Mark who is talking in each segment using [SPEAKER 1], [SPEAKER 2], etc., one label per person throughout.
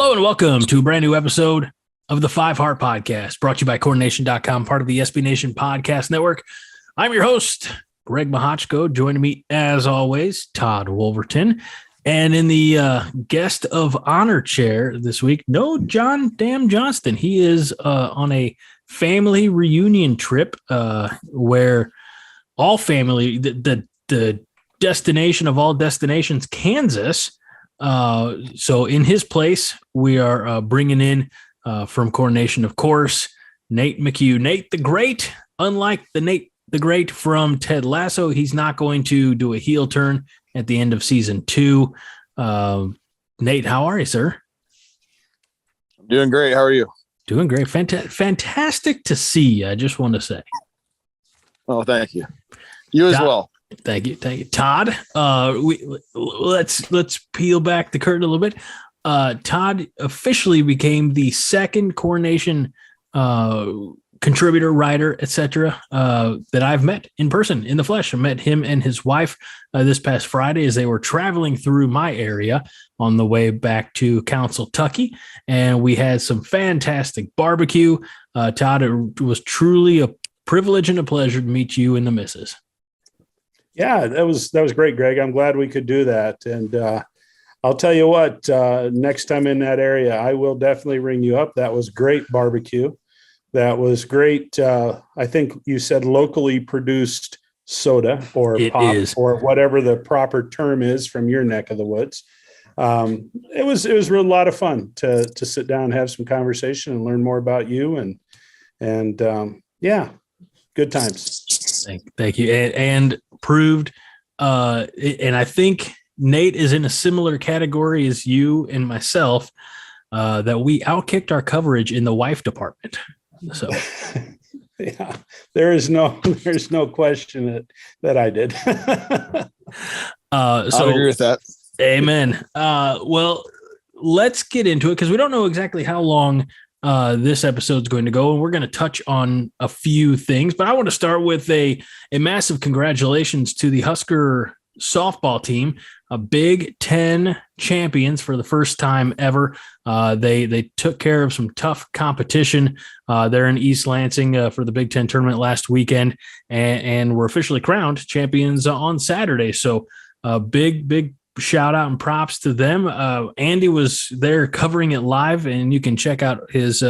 [SPEAKER 1] Hello and welcome to a brand new episode of the Five Heart Podcast, brought to you by CoreNation.com, part of the SB Nation Podcast Network. I'm your host, Greg McHugh. Joining me, as always, Todd Wolverton. And in the guest of honor chair this week, no John Dam Johnston. He is on a family reunion trip where all family, the destination of all destinations, Kansas. So in his place, we are bringing in from CoreNation, of course, Nate McHugh. Nate the Great. Unlike the Nate the Great from Ted Lasso, he's not going to do a heel turn at the end of season 2. Nate, how are you, sir?
[SPEAKER 2] I'm doing great. How are you?
[SPEAKER 1] Doing great. Fantastic to see you, I just want to say.
[SPEAKER 2] Oh, thank you. You as well.
[SPEAKER 1] Thank you. Todd, let's peel back the curtain a little bit. Todd officially became the second CoreNation contributor, writer, etc. That I've met in person, in the flesh. I met him and his wife this past Friday as they were traveling through my area on the way back to Council-Tucky, and we had some fantastic barbecue. Todd, it was truly a privilege and a pleasure to meet you and the missus.
[SPEAKER 3] Yeah, that was great, Greg. I'm glad we could do that. And I'll tell you what, next time in that area, I will definitely ring you up. That was great barbecue. That was great. I think you said locally produced soda or pop or whatever the proper term is from your neck of the woods. It was a lot of fun to sit down and have some conversation and learn more about you. And yeah, good times.
[SPEAKER 1] Thank you. And proved, and I think Nate is in a similar category as you and myself, that we outkicked our coverage in the wife department. So
[SPEAKER 3] yeah, there's no question that I did.
[SPEAKER 2] I agree with that.
[SPEAKER 1] Amen. Well, let's get into it because we don't know exactly how long this episode is going to go, and we're going to touch on a few things, but I want to start with a massive congratulations to the Husker softball team, a Big Ten champions for the first time ever. They took care of some tough competition there in East Lansing for the Big Ten tournament last weekend, and were officially crowned champions on Saturday. So big shout out and props to them. Andy was there covering it live, and you can check out his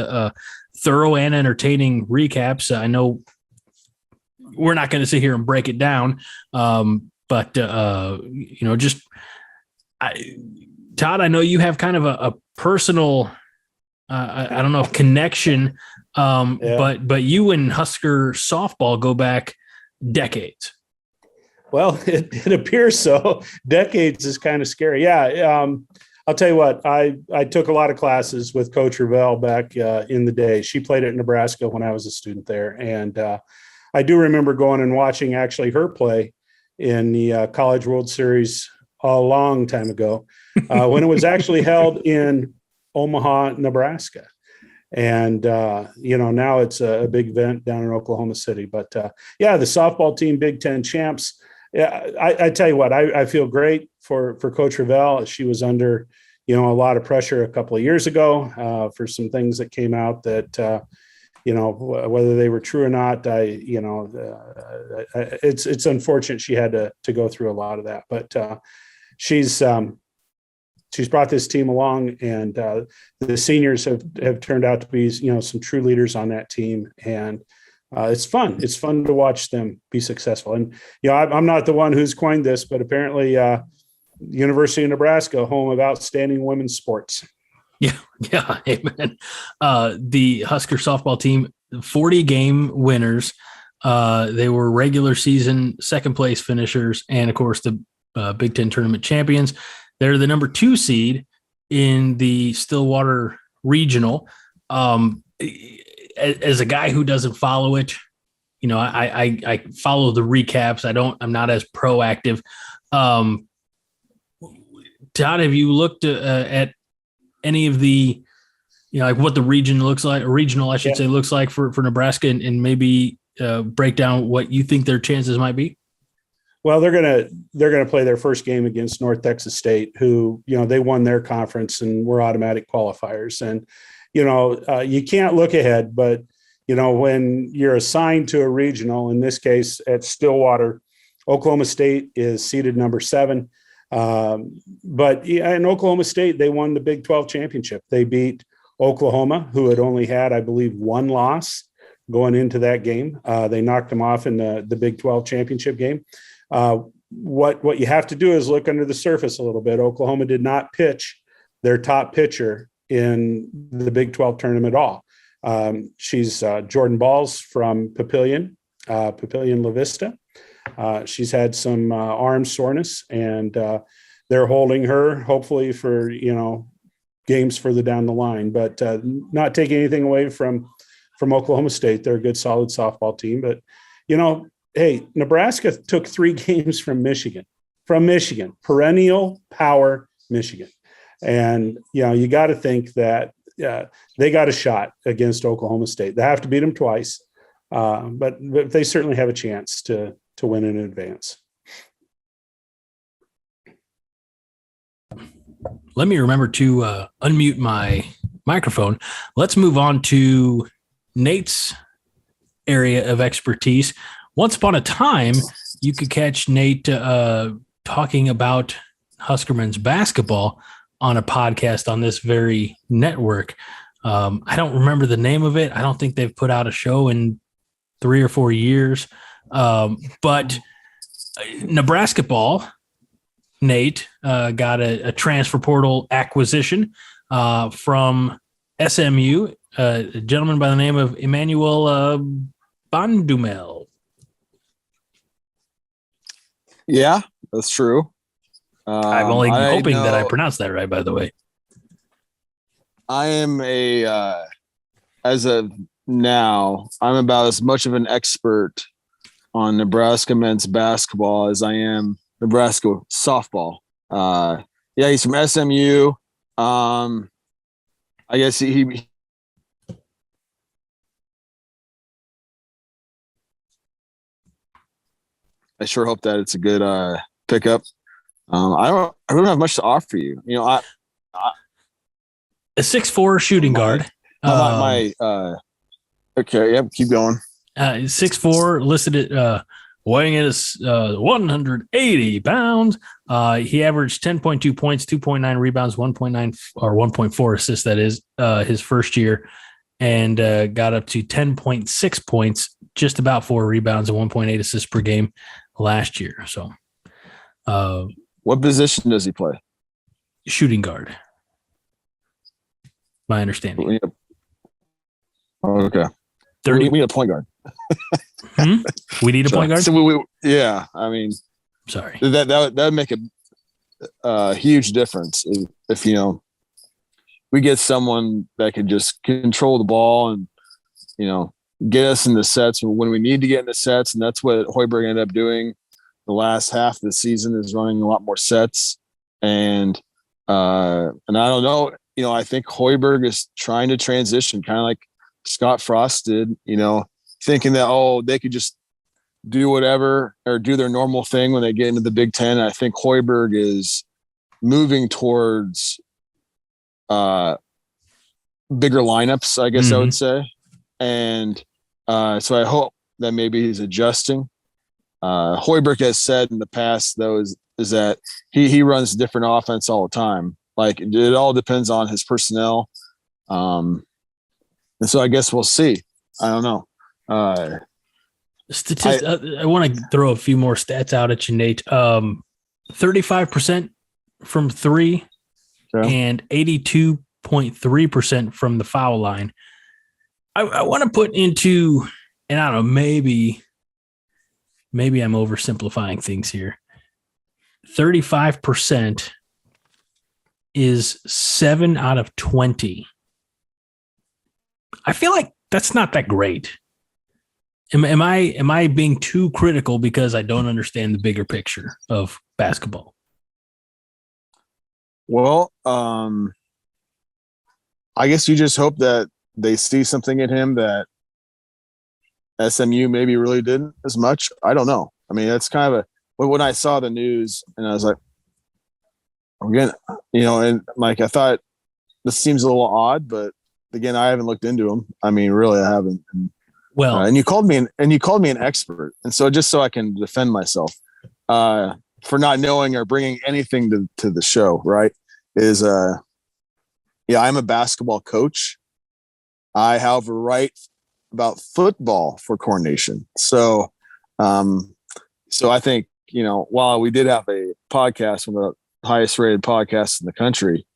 [SPEAKER 1] thorough and entertaining recaps. I know we're not going to sit here and break it down, but Todd, I know you have kind of a personal, I don't know if connection, but you and Husker softball go back decades.
[SPEAKER 3] Well, it appears so. Decades is kind of scary. Yeah. I'll tell you what, I took a lot of classes with Coach Ravel back in the day. She played at Nebraska when I was a student there. And I do remember going and watching actually her play in the College World Series a long time ago when it was actually held in Omaha, Nebraska. And, now it's a big event down in Oklahoma City. But, the softball team, Big Ten champs. Yeah, I tell you what, I feel great for Coach Ravel. She was under, a lot of pressure a couple of years ago for some things that came out that, whether they were true or not, it's unfortunate she had to go through a lot of that. But she's brought this team along, and the seniors have turned out to be, some true leaders on that team. And it's fun. It's fun to watch them be successful. And, I'm not the one who's coined this, but apparently University of Nebraska, home of outstanding women's sports.
[SPEAKER 1] Yeah. Amen. The Husker softball team, 40 game winners. They were regular season second place finishers, and of course the Big Ten tournament champions. They're the number 2 seed in the Stillwater regional. As a guy who doesn't follow it, I follow the recaps. I'm not as proactive. Todd, have you looked at any of the, like what the region looks like, or regional, I should say, looks like for Nebraska, and maybe break down what you think their chances might be?
[SPEAKER 3] Well, they're gonna play their first game against North Texas State, who, they won their conference and were automatic qualifiers. And you can't look ahead, but when you're assigned to a regional, in this case at Stillwater, Oklahoma State is seeded number 7. But in Oklahoma State, they won the Big 12 championship. They beat Oklahoma, who had only had, I believe, 1 loss going into that game. They knocked them off in the Big 12 championship game. What you have to do is look under the surface a little bit. Oklahoma did not pitch their top pitcher in the Big 12 tournament at all. She's Jordan Balls from Papillion La Vista. She's had some arm soreness, and they're holding her hopefully for, games further down the line, but not taking anything away from Oklahoma State. They're a good, solid softball team, but hey, Nebraska took 3 games from Michigan, perennial power Michigan. And, you got to think that they got a shot against Oklahoma State. They have to beat them twice, but they certainly have a chance to win in advance.
[SPEAKER 1] Let me remember to unmute my microphone. Let's move on to Nate's area of expertise. Once upon a time, you could catch Nate talking about Husker men's basketball on a podcast on this very network. I don't remember the name of it. I don't think they've put out a show in 3 or 4 years. But Nebraska ball, Nate got a transfer portal acquisition from SMU, a gentleman by the name of Emmanuel Bandumel.
[SPEAKER 2] Yeah, that's true.
[SPEAKER 1] I'm only hoping that I pronounced that right, by the way.
[SPEAKER 2] I am as of now, I'm about as much of an expert on Nebraska men's basketball as I am Nebraska softball. Yeah, he's from SMU. I guess he I sure hope that it's a good pickup. I don't have much to offer you. A
[SPEAKER 1] 6'4" shooting guard.
[SPEAKER 2] Okay, yep, keep going.
[SPEAKER 1] 6'4", listed at weighing in is 180 pounds. He averaged 10.2 points, 2.9 rebounds, 1.9 or 1.4 assists. That is his first year, and got up to 10.6 points, just about 4 rebounds, and 1.8 assists per game last year. So,
[SPEAKER 2] what position does he play?
[SPEAKER 1] Shooting guard, my understanding.
[SPEAKER 2] Okay.
[SPEAKER 1] 30.
[SPEAKER 2] We need a point guard.
[SPEAKER 1] We need a point guard.
[SPEAKER 2] So yeah. I mean,
[SPEAKER 1] sorry.
[SPEAKER 2] That would make a huge difference if we get someone that can just control the ball and get us in the sets when we need to get in the sets, and that's what Hoiberg ended up doing the last half of the season, is running a lot more sets. And I don't know, I think Hoiberg is trying to transition, kind of like Scott Frost did, thinking that, they could just do whatever or do their normal thing when they get into the Big Ten. I think Hoiberg is moving towards bigger lineups, I guess I would say. And so I hope that maybe he's adjusting. Hoiberg has said in the past, though, is that he runs different offense all the time. Like, it all depends on his personnel. And so I guess we'll see. I don't know. I
[SPEAKER 1] want to throw a few more stats out at you, Nate. 35% from 3 and 82.3% from the foul line. I want to put into, and I don't know, maybe I'm oversimplifying things here. 35% is 7 out of 20. I feel like that's not that great. Am I being too critical because I don't understand the bigger picture of basketball?
[SPEAKER 2] Well, I guess you just hope that they see something in him that SMU maybe really didn't as much. I don't know. I mean, that's kind of when I saw the news and I was like, again, and Mike, I thought this seems a little odd, but again, I haven't looked into them. I mean, really, I haven't.
[SPEAKER 1] Well,
[SPEAKER 2] and you called me an expert. And so just so I can defend myself for not knowing or bringing anything to the show, right, is, I'm a basketball coach. I, however, write about football for Corn Nation. So I think, while we did have a podcast, one of the highest rated podcasts in the country,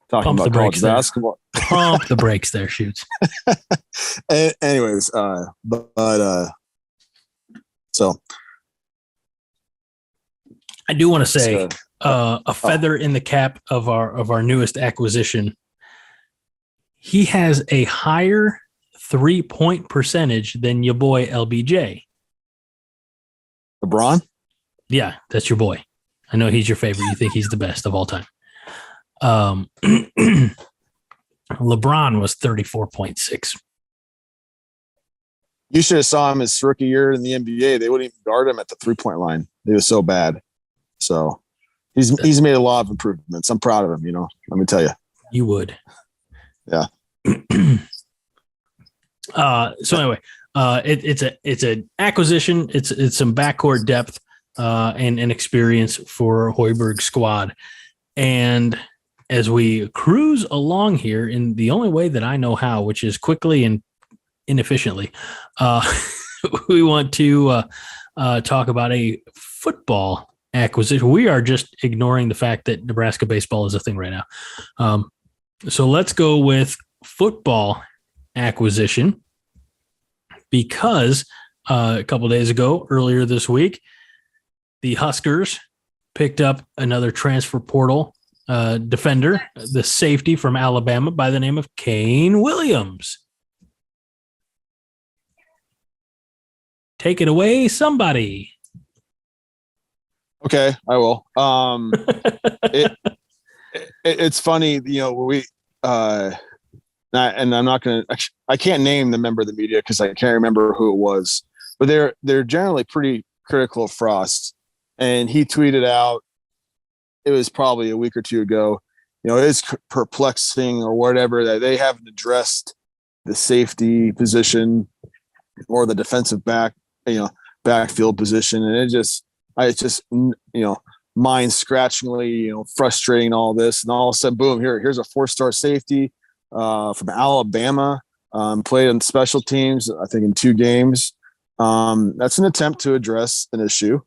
[SPEAKER 2] talking about college basketball.
[SPEAKER 1] Pump the brakes there, Shoots.
[SPEAKER 2] Anyways, so
[SPEAKER 1] I do want to say a feather in the cap of our newest acquisition. He has a higher 3-point percentage than your boy LBJ.
[SPEAKER 2] LeBron?
[SPEAKER 1] Yeah, that's your boy. I know he's your favorite. You think he's the best of all time. LeBron was 34.6.
[SPEAKER 2] You should have saw him his rookie year in the NBA. They wouldn't even guard him at the 3-point line. He was so bad. So he's made a lot of improvements. I'm proud of him, let me tell you.
[SPEAKER 1] You would.
[SPEAKER 2] Yeah.
[SPEAKER 1] So anyway, it's an acquisition. It's some backcourt depth and experience for Hoiberg's squad. And as we cruise along here in the only way that I know how, which is quickly and inefficiently, we want to talk about a football acquisition. We are just ignoring the fact that Nebraska baseball is a thing right now. So let's go with football acquisition, because a couple of days ago, earlier this week, the Huskers picked up another transfer portal defender, the safety from Alabama by the name of Kane Williams. Take it away, somebody.
[SPEAKER 2] Okay, I will. It's funny, we and I'm not going to. I can't name the member of the media because I can't remember who it was, but they're generally pretty critical of Frost. And he tweeted out, it was probably a week or two ago, it's perplexing or whatever that they haven't addressed the safety position or the defensive backfield position. And it's just mind scratchingly, frustrating all this. And all of a sudden, boom, here's a 4-star safety from Alabama, played on special teams, I think in 2 games. That's an attempt to address an issue,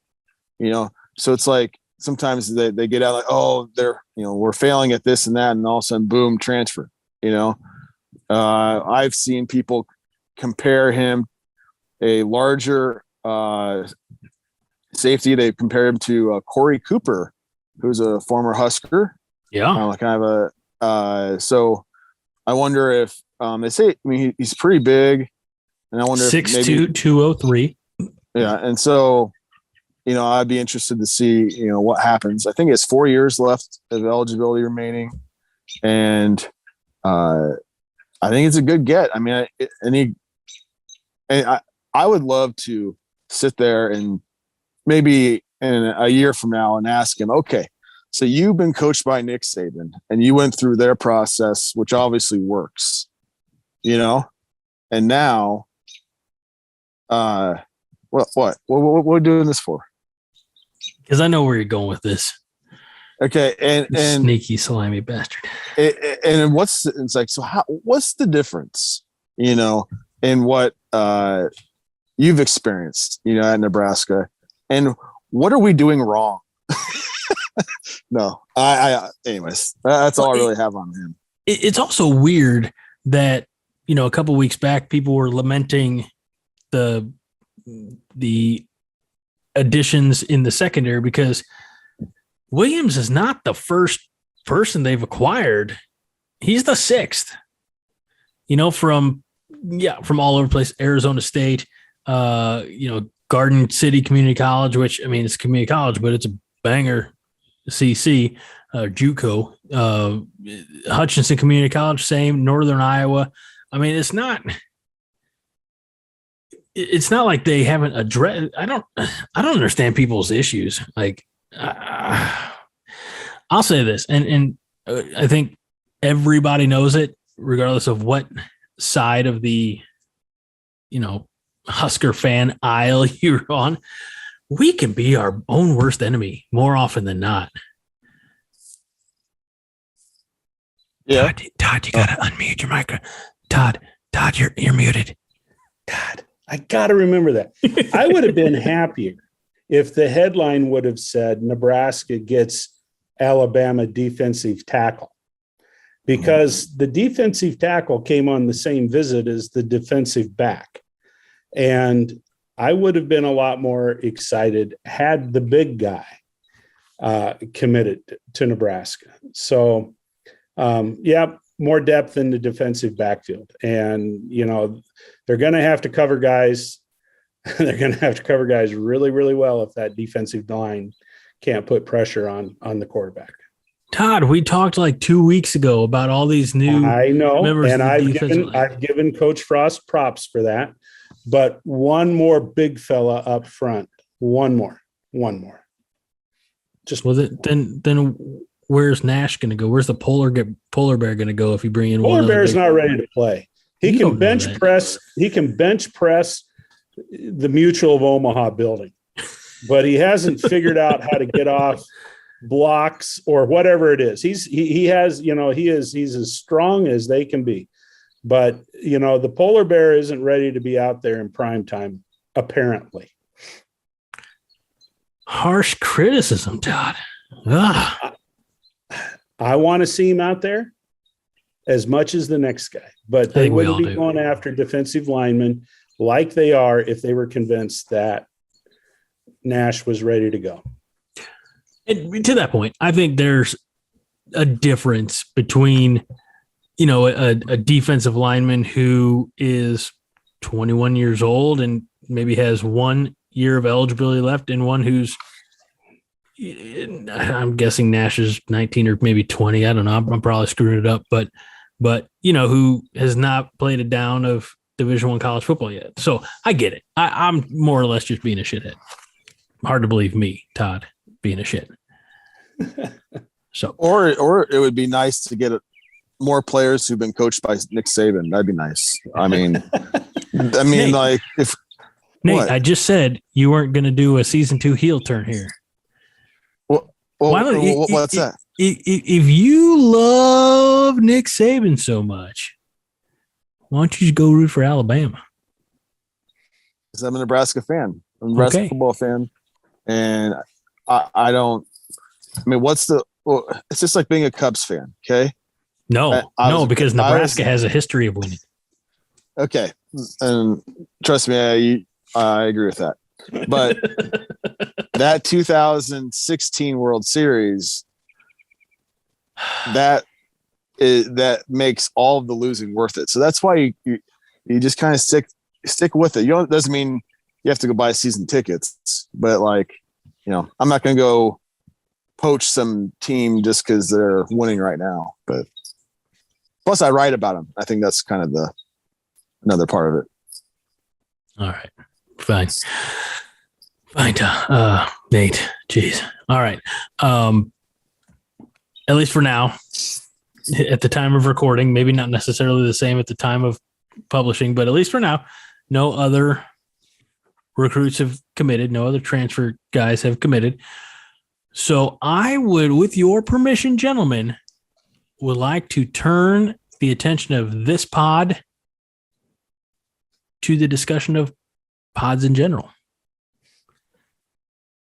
[SPEAKER 2] so it's like sometimes they get out like, oh, we're failing at this and that. And all of a sudden, boom, transfer, I've seen people compare him a larger safety. They compare him to Corey Cooper, who's a former Husker.
[SPEAKER 1] Yeah.
[SPEAKER 2] So I wonder if they say, he's pretty big, and I wonder
[SPEAKER 1] 6'2", 203.
[SPEAKER 2] Yeah. And so, I'd be interested to see, what happens. I think he has 4 years left of eligibility remaining. And I think it's a good get. I would love to sit there and maybe in a year from now and ask him, okay, so you've been coached by Nick Saban and you went through their process, which obviously works, and now, what are we doing this for?
[SPEAKER 1] Because I know where you're going with this.
[SPEAKER 2] Okay. And
[SPEAKER 1] sneaky, slimy bastard.
[SPEAKER 2] What's the difference, in what, you've experienced, at Nebraska, and what are we doing wrong? No, anyways, that's all I really have on him.
[SPEAKER 1] It's also weird that, a couple of weeks back, people were lamenting the additions in the secondary because Williams is not the first person they've acquired. He's the 6th, from all over the place, Arizona State, Garden City Community College, which, it's community college, but it's a banger CC, JUCO, Hutchinson Community College, same, Northern Iowa. It's not, it's not like they haven't addressed. I don't understand people's issues. Like, I'll say this, and I think everybody knows it, regardless of what side of the, Husker fan aisle you're on. We can be our own worst enemy more often than not.
[SPEAKER 2] Yeah.
[SPEAKER 1] Todd, you gotta unmute your microphone. Todd, you're muted.
[SPEAKER 3] God, I got to remember that. I would have been happier if the headline would have said Nebraska gets Alabama defensive tackle, because the defensive tackle came on the same visit as the defensive back. And I would have been a lot more excited had the big guy committed to Nebraska. So, more depth in the defensive backfield. And, they're going to have to cover guys. They're going to have to cover guys really, really well if that defensive line can't put pressure on the quarterback.
[SPEAKER 1] Todd, we talked like 2 weeks ago about all these new.
[SPEAKER 3] I know,
[SPEAKER 1] members
[SPEAKER 3] and
[SPEAKER 1] of the
[SPEAKER 3] I've given Coach Frost props for that. But one more big fella up front. One more. Just
[SPEAKER 1] then where's Nash going to go? Where's the polar bear going to go if you bring in
[SPEAKER 3] Polar Bear's not ready to play. He can bench press. He can bench press the Mutual of Omaha building, but he hasn't figured out how to get off blocks or whatever it is. He's as strong as they can be, but the Polar Bear isn't ready to be out there in prime time, apparently.
[SPEAKER 1] Harsh criticism, Todd. Ugh.
[SPEAKER 3] I want to see him out there as much as the next guy, but they wouldn't be going after defensive linemen like they are if they were convinced that Nash was ready to go.
[SPEAKER 1] And to that point, I think there's a difference between, a defensive lineman who is 21 years old and maybe has 1 year of eligibility left, and one who's, I'm guessing Nash is 19 or maybe 20. I don't know. I'm probably screwing it up, but who has not played a down of Division I college football yet. So I get it. I'm more or less just being a shithead. Hard to believe me, Todd, being a shit. So,
[SPEAKER 2] or it would be nice to get more players who've been coached by Nick Saban. That'd be nice. I mean,
[SPEAKER 1] Nate,
[SPEAKER 2] like if
[SPEAKER 1] Nate,
[SPEAKER 2] what?
[SPEAKER 1] I just said you weren't going to do a season 2 heel turn here.
[SPEAKER 2] What's that?
[SPEAKER 1] If you love Nick Saban so much, why don't you just go root for Alabama?
[SPEAKER 2] Because I'm a Nebraska fan. I'm a Nebraska football fan. And I don't – I mean, it's just like being a Cubs fan, okay?
[SPEAKER 1] No, because Nebraska has a history of winning.
[SPEAKER 2] Okay. And trust me, I agree with that. But that 2016 World Series, that makes all of the losing worth it. So that's why you just kind of stick with it. Doesn't mean you have to go buy season tickets, but I'm not going to go poach some team just because they're winning right now. But plus, I write about them. I think that's kind of another part of it.
[SPEAKER 1] All right, fine, Nate. Jeez. All right. At least for now, at the time of recording, maybe not necessarily the same at the time of publishing, but at least for now, no other recruits have committed. No other transfer guys have committed. So I would, with your permission, gentlemen, would like to turn the attention of this pod to the discussion of pods in general.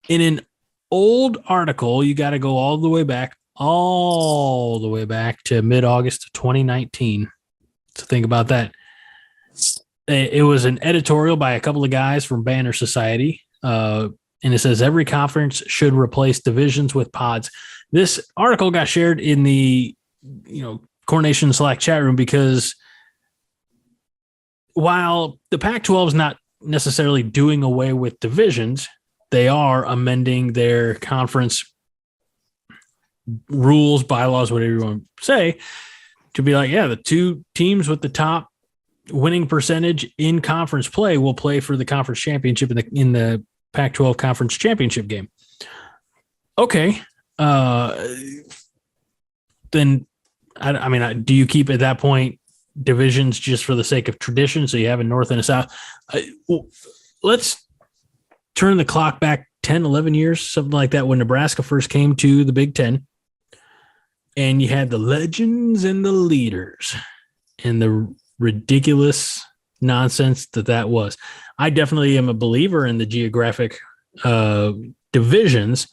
[SPEAKER 1] In an old article, you got to go all the way back to mid-August of 2019. So think about that. It was an editorial by a couple of guys from Banner Society, and it says every conference should replace divisions with pods. This article got shared in the Coronation Slack chat room because while the Pac-12 is not necessarily doing away with divisions, they are amending their conference rules, bylaws, whatever you want to say, to be like, the two teams with the top winning percentage in conference play will play for the conference championship in the Pac-12 conference championship game. Okay. Then, I mean, do you keep at that point divisions just for the sake of tradition? So you have a North and a South. Let's turn the clock back 10, 11 years, something like that, when Nebraska first came to the Big Ten. And you had the legends and the leaders and the ridiculous nonsense that was. I definitely am a believer in the geographic divisions,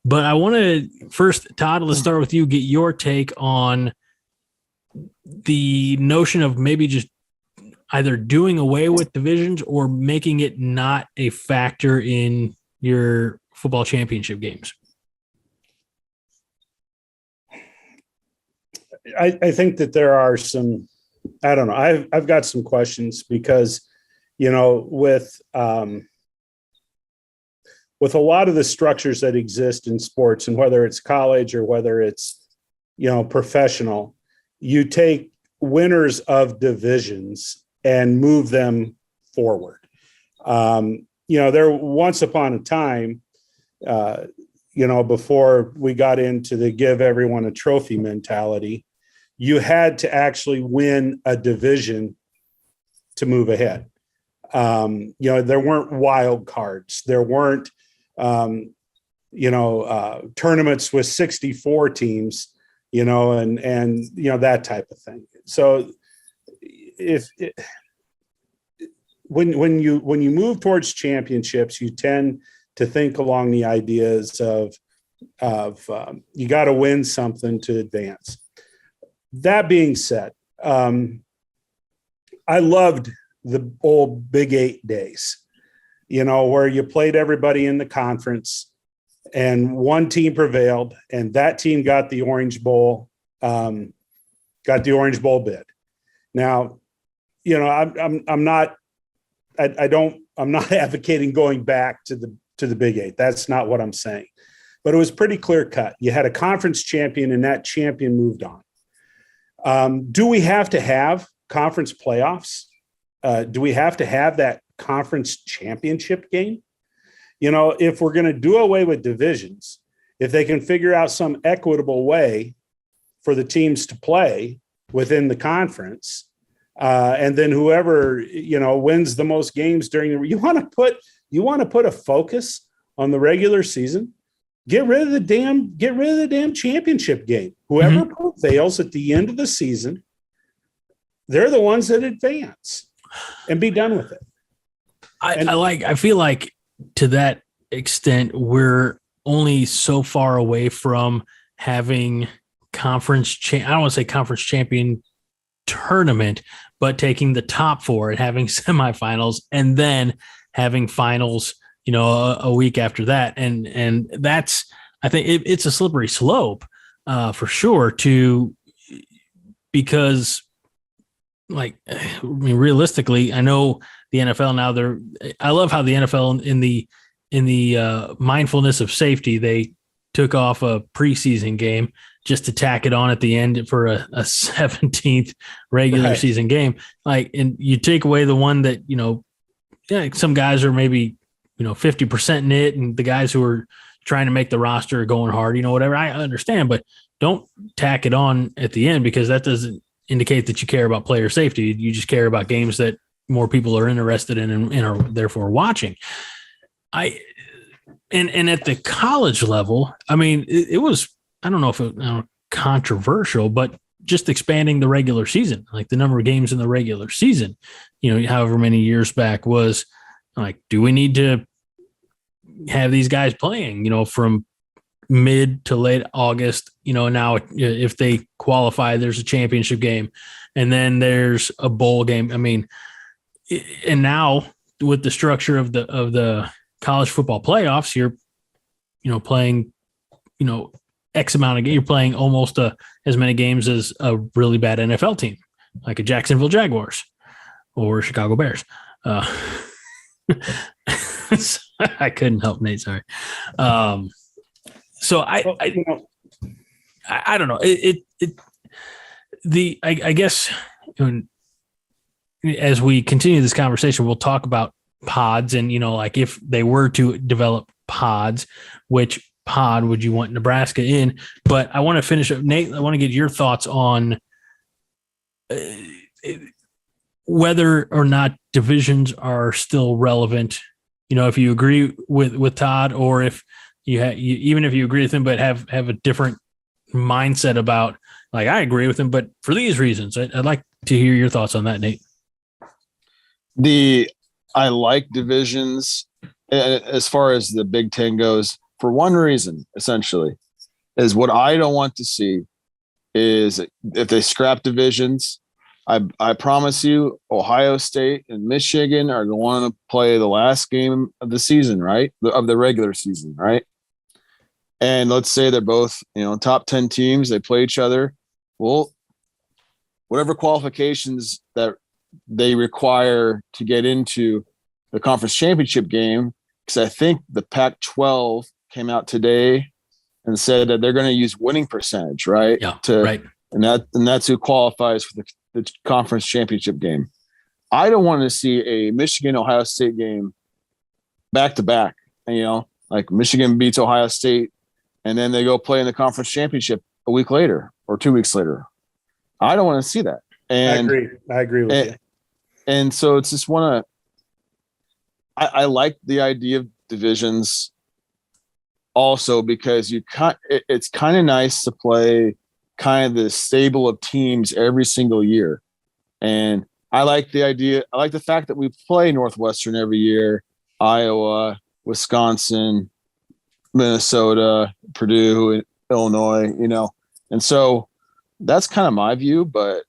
[SPEAKER 1] but I want to first, Todd, let's start with you, get your take on the notion of maybe just either doing away with divisions or making it not a factor in your football championship games.
[SPEAKER 3] I think that there are some, I don't know. I've got some questions because, with a lot of the structures that exist in sports, and whether it's college or whether it's, professional, you take winners of divisions and move them forward. There once upon a time, before we got into the give everyone a trophy mentality, you had to actually win a division to move ahead. There weren't wild cards. There weren't, tournaments with 64 teams, and that type of thing. So when you move towards championships, you tend to think along the ideas of you got to win something to advance. That being said, I loved the old Big 8 days, where you played everybody in the conference and one team prevailed and that team got the Orange Bowl bid. Now, I'm not advocating going back to the Big 8. That's not what I'm saying. But it was pretty clear cut. You had a conference champion and that champion moved on. Do we have to have conference playoffs? Do we have to have that conference championship game? If we're going to do away with divisions, if they can figure out some equitable way for the teams to play within the conference, and then whoever, wins the most games during you want to put a focus on the regular season. Get rid of the damn championship game. Whoever prevails at the end of the season, they're the ones that advance, and be done with it.
[SPEAKER 1] I feel like to that extent, we're only so far away from having I don't want to say conference champion tournament, but taking the top four and having semifinals and then having finals, a week after that. And that's, I think it's a slippery slope for sure because realistically, I know the NFL now I love how the NFL in the mindfulness of safety, they took off a preseason game just to tack it on at the end for a 17th regular season game. And you take away the one that, some guys are maybe, 50% in it, and the guys who are trying to make the roster are going hard, whatever. I understand, but don't tack it on at the end, because that doesn't indicate that you care about player safety. You just care about games that more people are interested in and are therefore watching. And at the college level, it was, I don't know if it was controversial, but just expanding the regular season, like the number of games in the regular season, however many years back, was like, do we need to have these guys playing, from mid to late August, now if they qualify, there's a championship game and then there's a bowl game. And now with the structure of the college football playoffs, you're, playing, X amount of games. You're playing almost as many games as a really bad NFL team, like a Jacksonville Jaguars or Chicago Bears. I couldn't help Nate. Sorry. So I don't know. I guess as we continue this conversation, we'll talk about pods and, like if they were to develop pods, which pod would you want Nebraska in? But I want to finish up, Nate. I want to get your thoughts on whether or not divisions are still relevant. If you agree with Todd, or if even if you agree with him, but have a different mindset about, like, I agree with him, but for these reasons. I'd like to hear your thoughts on that, Nate.
[SPEAKER 2] I like divisions as far as the Big Ten goes for one reason, essentially, is what I don't want to see is if they scrap divisions. I promise you, Ohio State and Michigan are going to play the last game of the season, right? Of the regular season, right? And let's say they're both, top 10 teams. They play each other. Well, whatever qualifications that they require to get into the conference championship game, because I think the Pac-12 came out today and said that they're going to use winning percentage, right?
[SPEAKER 1] Yeah,
[SPEAKER 2] right. And that's who qualifies for the conference championship game. I don't want to see a Michigan-Ohio State game back-to-back. Like Michigan beats Ohio State, and then they go play in the conference championship a week later or 2 weeks later. I don't want to see that. And
[SPEAKER 3] I agree with you.
[SPEAKER 2] And so it's just I like the idea of divisions also because it's kind of nice to play kind of the stable of teams every single year. And I like the idea. I like the fact that we play Northwestern every year, Iowa, Wisconsin, Minnesota, Purdue, Illinois, and so that's kind of my view. But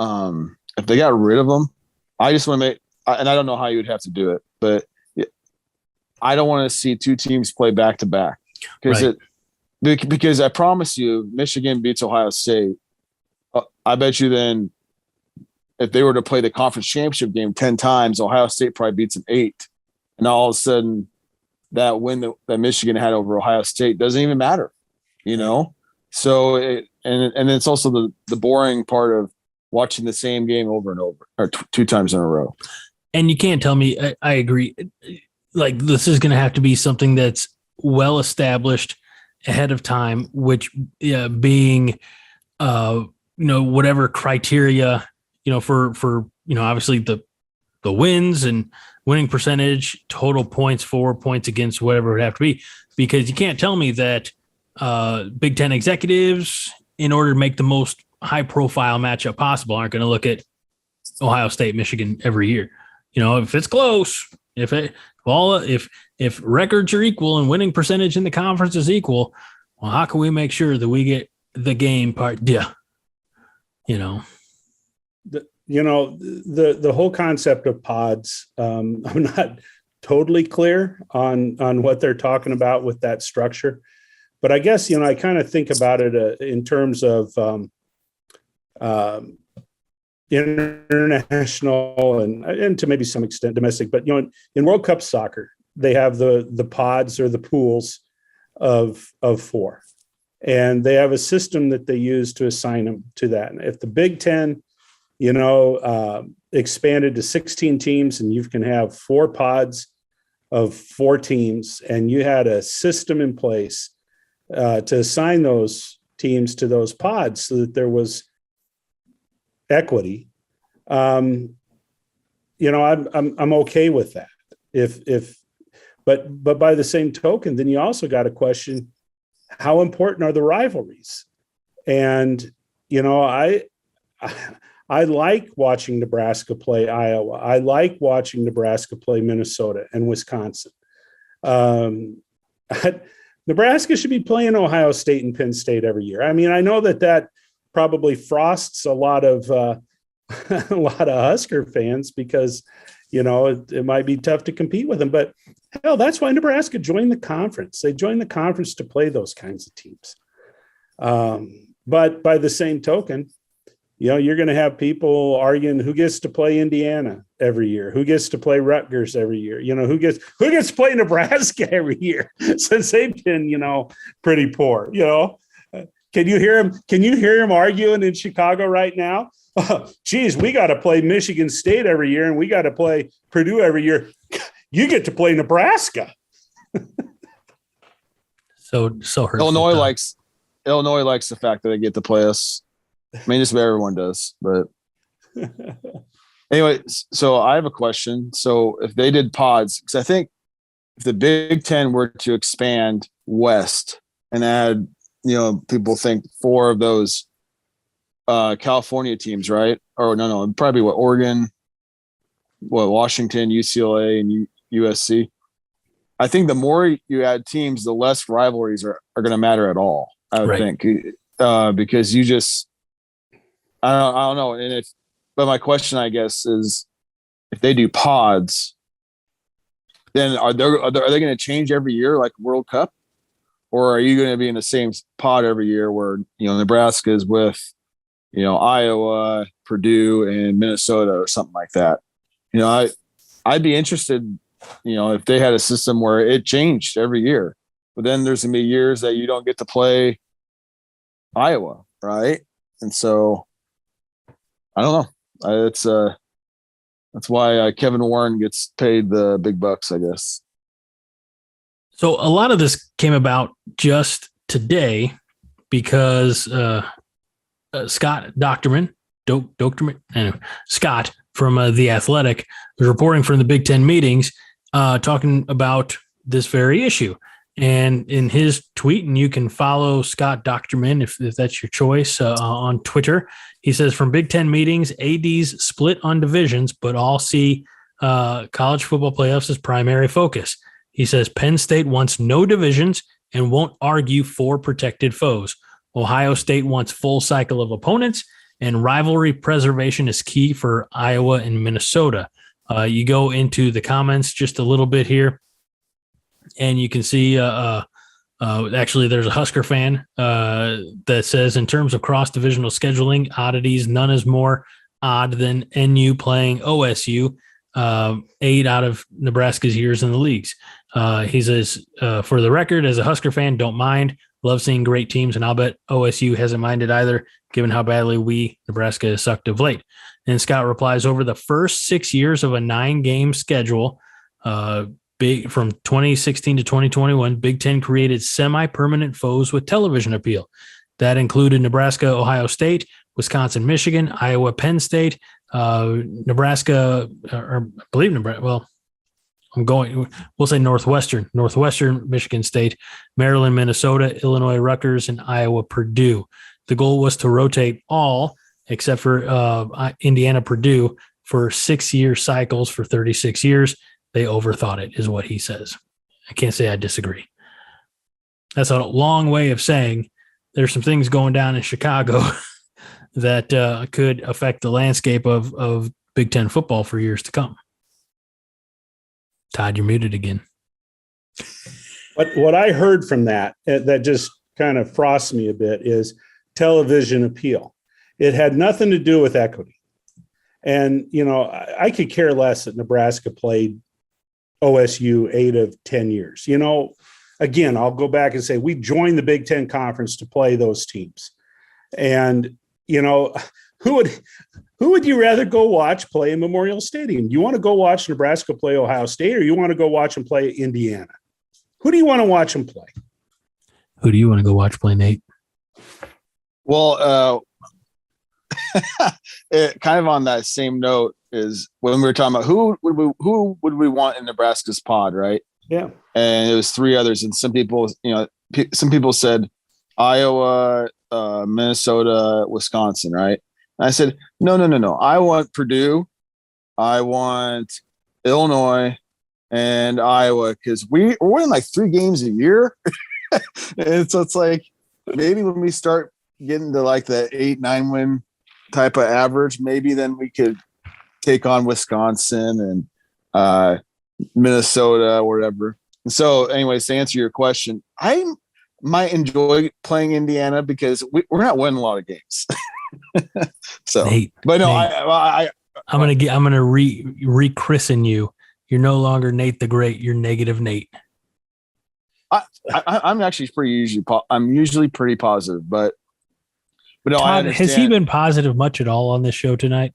[SPEAKER 2] if they got rid of them, I just want to and I don't know how you would have to do it, but I don't want to see two teams play back to back because I promise you, Michigan beats Ohio State. I bet you then if they were to play the conference championship game 10 times, Ohio State probably beats them 8. And all of a sudden that win that Michigan had over Ohio State doesn't even matter, So and it's also the boring part of watching the same game over and over or two times in a row.
[SPEAKER 1] And you can't tell me, I agree. Like this is going to have to be something that's well established ahead of time, which being, whatever criteria, for obviously the wins and winning percentage, total points for, points against, whatever it would have to be, because you can't tell me that Big Ten executives, in order to make the most high profile matchup possible, aren't going to look at Ohio State, Michigan every year. If it's close, if records are equal and winning percentage in the conference is equal, well, how can we make sure that we get the game part? Yeah.
[SPEAKER 3] The whole concept of pods, I'm not totally clear on what they're talking about with that structure, but I guess, I kind of think about it in terms of international and to maybe some extent domestic, but in World Cup soccer, they have the pods or the pools of 4, and they have a system that they use to assign them to that. And if the Big Ten, expanded to 16 teams and you can have 4 pods of 4 teams, and you had a system in place to assign those teams to those pods so that there was equity, I'm okay with that. But by the same token, then you also got to question how important are the rivalries? And I like watching Nebraska play Iowa. I like watching Nebraska play Minnesota and Wisconsin. Nebraska should be playing Ohio State and Penn State every year. I mean, I know that probably frosts a lot of Husker fans because, it might be tough to compete with them. But hell, that's why Nebraska joined the conference. They joined the conference to play those kinds of teams. But by the same token, you're going to have people arguing who gets to play Indiana every year, who gets to play Rutgers every year, who gets to play Nebraska every year since they've been, pretty poor. Can you hear him arguing in Chicago right now? geez, we got to play Michigan State every year and we got to play Purdue every year. You get to play Nebraska.
[SPEAKER 1] So hurtful.
[SPEAKER 2] Illinois likes the fact that they get to play us. I mean, just about everyone does. But anyway, so I have a question. So if they did pods, because I think if the Big Ten were to expand west and add, people think 4 of those California teams, right? Or no, probably Oregon, Washington, UCLA, and USC. I think the more you add teams, the less rivalries are going to matter at all. I would think, because you just, I don't know. But my question, I guess, is if they do pods, then are they going to change every year like World Cup, or are you going to be in the same pod every year where Nebraska is with Iowa, Purdue, and Minnesota or something like that? I'd be interested. If they had a system where it changed every year, but then there's going to be years that you don't get to play Iowa, right? And so I don't know. That's why Kevin Warren gets paid the big bucks, I guess.
[SPEAKER 1] So a lot of this came about just today because Scott Docterman, Scott from The Athletic was reporting from the Big Ten meetings, talking about this very issue. And in his tweet, and you can follow Scott Docterman if that's your choice on Twitter, he says, from Big Ten meetings, ADs split on divisions, but all see college football playoffs as primary focus. He says Penn State wants no divisions and won't argue for protected foes. Ohio State wants full cycle of opponents, and rivalry preservation is key for Iowa and Minnesota. You go into the comments just a little bit here, and you can see actually there's a Husker fan that says, in terms of cross-divisional scheduling oddities, none is more odd than NU playing OSU 8 out of Nebraska's years in the leagues. He says, for the record, as a Husker fan, don't mind. Love seeing great teams, and I'll bet OSU hasn't minded either, given how badly Nebraska has sucked of late. And Scott replies, over the first 6 years of a 9-game schedule, big from 2016 to 2021, Big Ten created semi-permanent foes with television appeal. That included Nebraska, Ohio State, Wisconsin, Michigan, Iowa, Penn State, Nebraska, or I believe Nebraska. Well, we'll say Northwestern, Michigan State, Maryland, Minnesota, Illinois, Rutgers, and Iowa, Purdue. The goal was to rotate all except for Indiana, Purdue for 6-year cycles for 36 years. They overthought it, is what he says. I can't say I disagree. That's a long way of saying there's some things going down in Chicago that could affect the landscape of Big Ten football for years to come. Todd, you're muted again.
[SPEAKER 3] What I heard from that just kind of frosts me a bit is television appeal. It had nothing to do with equity. And, I could care less that Nebraska played OSU 8 of 10 years. Again, I'll go back and say we joined the Big Ten Conference to play those teams. And, who would you rather go watch play in Memorial Stadium? You want to go watch Nebraska play Ohio State, or you want to go watch them play Indiana? Who do you want to watch them play?
[SPEAKER 1] Who do you want to go watch play, Nate?
[SPEAKER 2] Well, kind of on that same note is when we were talking about who would we want in Nebraska's pod, right?
[SPEAKER 3] Yeah. And
[SPEAKER 2] it was 3 others, and some people said Iowa, Minnesota, Wisconsin, right? And I said, no. I want Purdue, I want Illinois, and Iowa, because we're winning like 3 games a year. And so it's like maybe when we start getting to like the 8-9 win type of average, maybe then we could take on Wisconsin and Minnesota or whatever. And so anyways, to answer your question, I might enjoy playing Indiana because we're not winning a lot of games. So,
[SPEAKER 1] Nate,
[SPEAKER 2] but no,
[SPEAKER 1] Nate, I'm gonna rechristen you. You're no longer Nate the Great. You're Negative Nate.
[SPEAKER 2] I'm actually I'm usually pretty positive, but But no, I
[SPEAKER 1] Todd,
[SPEAKER 2] understand.
[SPEAKER 1] has he been positive much at all on this show tonight?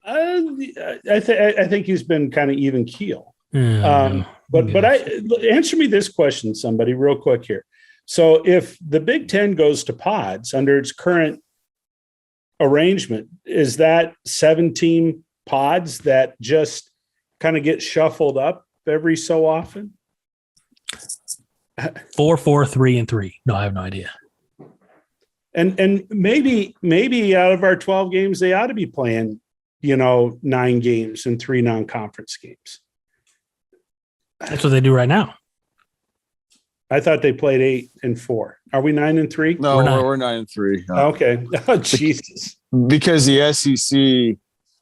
[SPEAKER 3] I think he's been kind of even keel.
[SPEAKER 1] No.
[SPEAKER 3] But answer me this question, somebody, real quick here. So if the Big Ten goes to pods under its current arrangement, is that 7-team pods that just kind of get shuffled up every so often?
[SPEAKER 1] 4, 4, 3, and 3. No, I have no idea.
[SPEAKER 3] And maybe out of our 12 games, they ought to be playing, 9 games and 3 non-conference games.
[SPEAKER 1] That's what they do right now.
[SPEAKER 3] I thought they played 8 and 4. Are we 9 and 3?
[SPEAKER 2] No, we're 9 and 3.
[SPEAKER 3] Okay. Oh, Jesus.
[SPEAKER 2] Because the SEC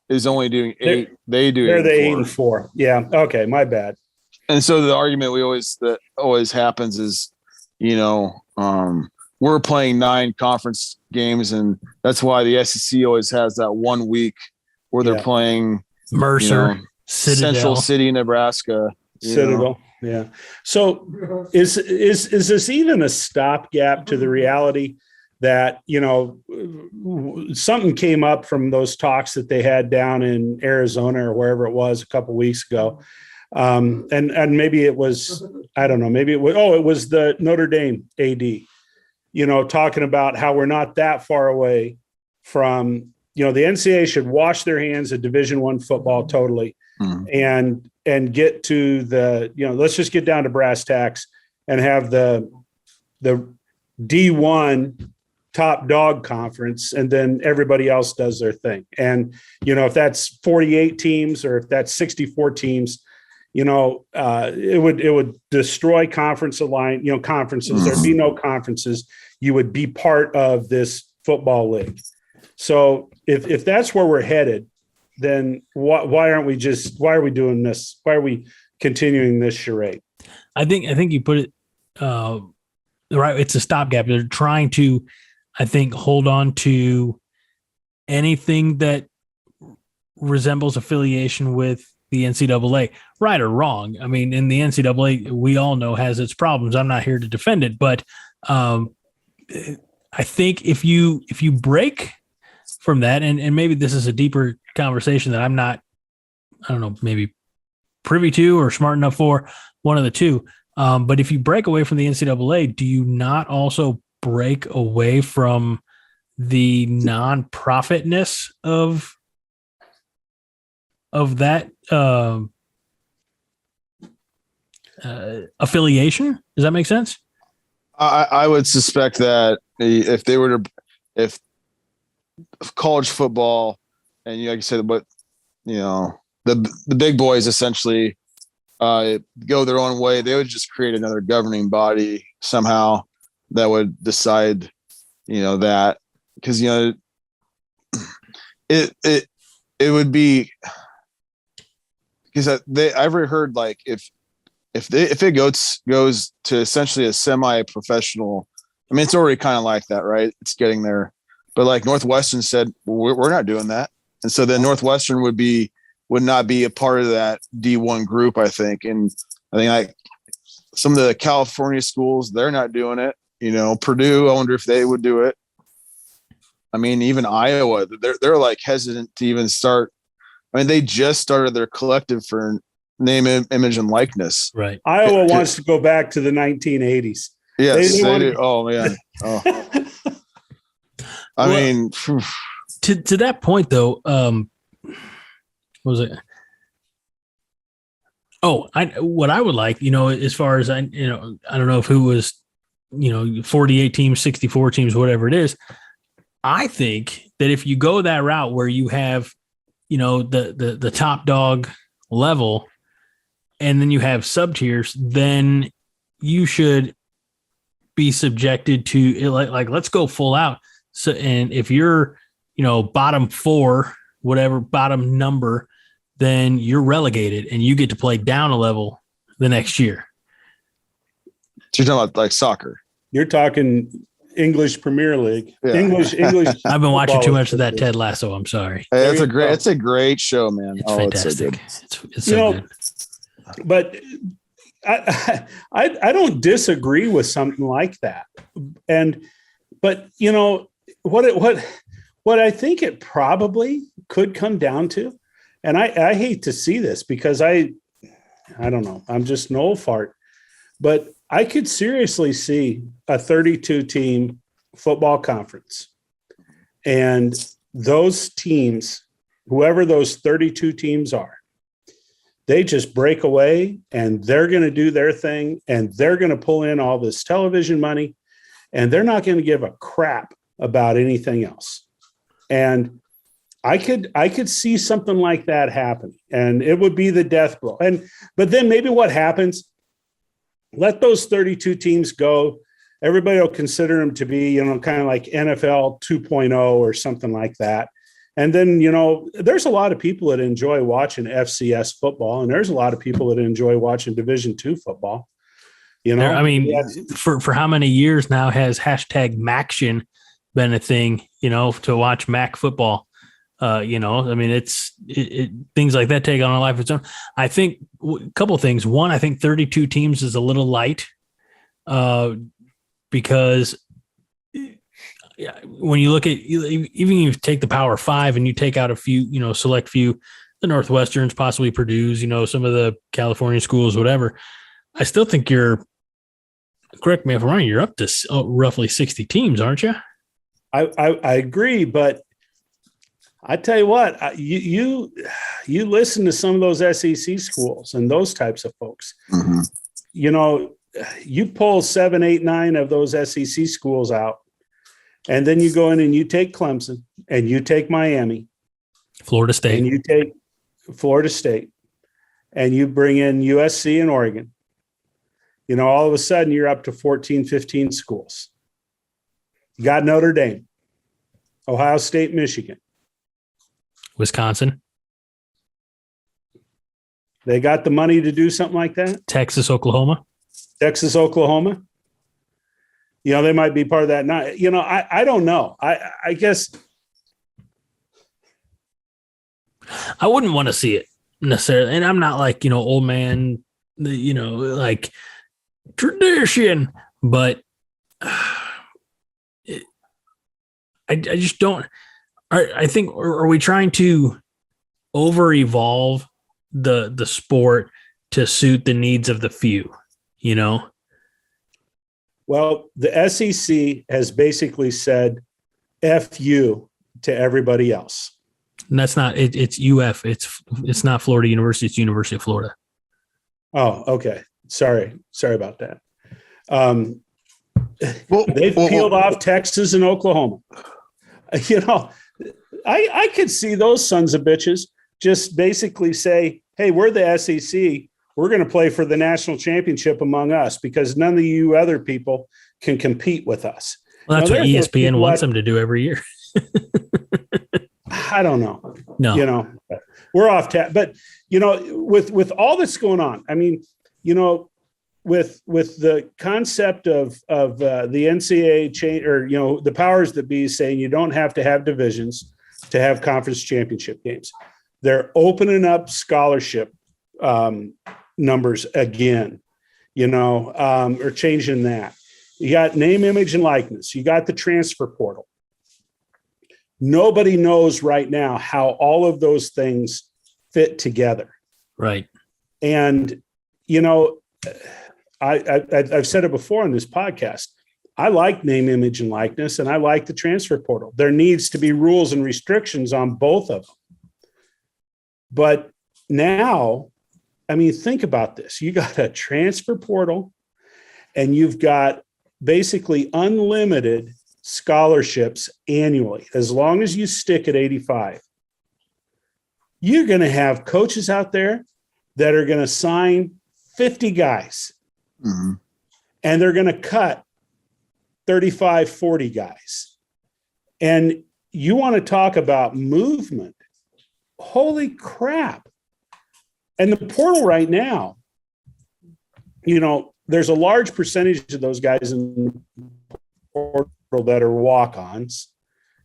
[SPEAKER 2] is only doing 8. They're
[SPEAKER 3] the 8 and 4. Yeah. Okay. My bad.
[SPEAKER 2] And so the argument that always happens is, we're playing 9 conference games, and that's why the SEC always has that 1 week where they're playing
[SPEAKER 1] Mercer, Citadel.
[SPEAKER 2] Central City, Nebraska.
[SPEAKER 3] Citadel. Yeah. So is this even a stopgap to the reality that, something came up from those talks that they had down in Arizona or wherever it was a couple of weeks ago. And maybe it was, I don't know, maybe it was the Notre Dame AD, talking about how we're not that far away from, the NCAA should wash their hands of Division I football totally. And get to the, let's just get down to brass tacks and have the D1 top dog conference, and then everybody else does their thing. And, if that's 48 teams or if that's 64 teams, it would destroy conferences. There'd be no conferences. You would be part of this football league. So if that's where we're headed, then why are we doing this? Why are we continuing this charade?
[SPEAKER 1] I think you put it right. It's a stopgap. They're trying to, I think, hold on to anything that resembles affiliation with the NCAA, right or wrong. I mean, in the NCAA, we all know has its problems. I'm not here to defend it, but I think if you break from that, and maybe this is a deeper conversation that I'm not, I don't know, maybe privy to or smart enough for, one of the two. But if you break away from the NCAA, do you not also break away from the non-profitness of that affiliation? Does that make sense?
[SPEAKER 2] I would suspect that if college football and like you said, but the big boys essentially go their own way, they would just create another governing body somehow that would decide, that, because it would be, because I've heard like if it goes to essentially a semi-professional, I mean, it's already kind of like that, right? It's getting there, but like Northwestern said, we're not doing that. And so then Northwestern would not be a part of that D1 group, I think. And I think like some of the California schools, they're not doing it. Purdue, I wonder if they would do it. I mean, even Iowa, they're like hesitant to even start. I mean, they just started their collective for name, image, and likeness.
[SPEAKER 1] Right.
[SPEAKER 3] Iowa wants to go back to the 1980s.
[SPEAKER 2] Yes, they do. Oh man. Oh. I mean,
[SPEAKER 1] to that point though, what was it? Oh, what I would like, as far as I don't know if who was, 48 teams, 64 teams, whatever it is. I think that if you go that route where you have, the top dog level, and then you have sub tiers, then you should be subjected to like let's go full out. So, and if you're, bottom 4, whatever bottom number, then you're relegated and you get to play down a level the next year.
[SPEAKER 2] So you're talking about like soccer.
[SPEAKER 3] You're talking English Premier League.
[SPEAKER 2] Yeah.
[SPEAKER 3] English.
[SPEAKER 1] I've been watching too much of that Ted Lasso. I'm sorry.
[SPEAKER 2] Hey, it's a great show, man.
[SPEAKER 1] It's fantastic. It's so good.
[SPEAKER 3] But I don't disagree with something like that. But what I think it probably could come down to, and I hate to see this because I don't know, I'm just an old fart, but I could seriously see a 32 team football conference, and those teams, whoever those 32 teams are, they just break away and they're going to do their thing and they're going to pull in all this television money and they're not going to give a crap about anything else. And I could see something like that happen, and it would be the death blow. But then maybe what happens, let those 32 teams go. Everybody will consider them to be, kind of like NFL 2.0 or something like that. And then, there's a lot of people that enjoy watching FCS football, and there's a lot of people that enjoy watching Division II football.
[SPEAKER 1] For how many years now has #Maction been a thing, to watch MAC football? It's things like that take on a life of its own. I think a couple of things. One, I think 32 teams is a little light because when you look at, even if you take the Power Five and you take out a few, select few, the Northwesterns, possibly Purdue's, some of the California schools, whatever, I still think correct me if I'm wrong, you're up to roughly 60 teams, aren't you?
[SPEAKER 3] I agree, but I tell you what, you listen to some of those SEC schools and those types of folks. Mm-hmm. You pull 7, 8, 9 of those SEC schools out, and then you go in and you take Clemson and you take Miami,
[SPEAKER 1] Florida State,
[SPEAKER 3] and you take Florida State, and you bring in USC and Oregon. All of a sudden you're up to 14, 15 schools. You got Notre Dame, Ohio State, Michigan,
[SPEAKER 1] Wisconsin.
[SPEAKER 3] They got the money to do something like that.
[SPEAKER 1] Texas, Oklahoma.
[SPEAKER 3] They might be part of that. Not, I don't know. I guess
[SPEAKER 1] I wouldn't want to see it necessarily. And I'm not like, old man, like tradition, but I just don't. I think, are we trying to over evolve the sport to suit the needs of the few,
[SPEAKER 3] Well, the SEC has basically said F you to everybody else.
[SPEAKER 1] And that's not it, it's UF. It's not Florida University, it's University of Florida.
[SPEAKER 3] Oh, okay. Sorry about that. They've peeled off Texas and Oklahoma. I could see those sons of bitches just basically say, hey, we're the SEC. We're going to play for the national championship among us because none of you other people can compete with us.
[SPEAKER 1] Well, that's what ESPN wants them to do every year.
[SPEAKER 3] I don't know.
[SPEAKER 1] No.
[SPEAKER 3] We're off tap. But, with all that's going on, with the concept of the NCAA change, or, the powers that be saying you don't have to have divisions to have conference championship games. They're opening up scholarship numbers again, or changing that. You got name, image, and likeness. You got the transfer portal. Nobody knows right now how all of those things fit together.
[SPEAKER 1] Right.
[SPEAKER 3] And, I've said it before on this podcast. I like name, image, and likeness, and I like the transfer portal. There needs to be rules and restrictions on both of them. But now, think about this. You got a transfer portal, and you've got basically unlimited scholarships annually, as long as you stick at 85. You're going to have coaches out there that are going to sign 50 guys, mm-hmm. and they're going to cut 35, 40 guys. And you want to talk about movement. Holy crap. And the portal right now, there's a large percentage of those guys in the portal that are walk-ons